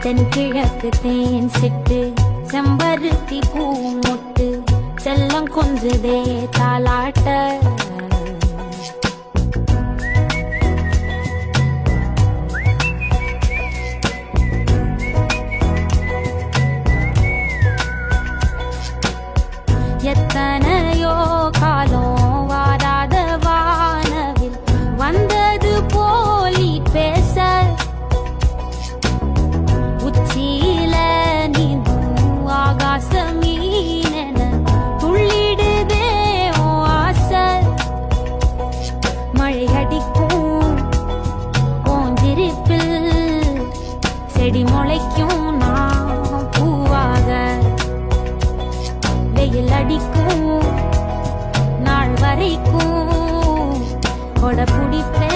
தென்கிழக்கு தேன் சிட்டு செம்பருத்தி பூ முட்டு செல்லம் கொஞ்சதே தாலாட்ட எத்தனையோ காலம் வாராத வானவில் வந்தது போலி பேச உச்சியில நீந்தும் ஆகாச மீனென துள்ளிடுதே ஓ ஆசை மழை அடிக்கும் ஓஞ்சிருப்பில் செடி முளைக்கும் நான் பூவாக வெயில் அடிக்கும் நாள் வரைக்கும் கொடை பிடிப்பேன்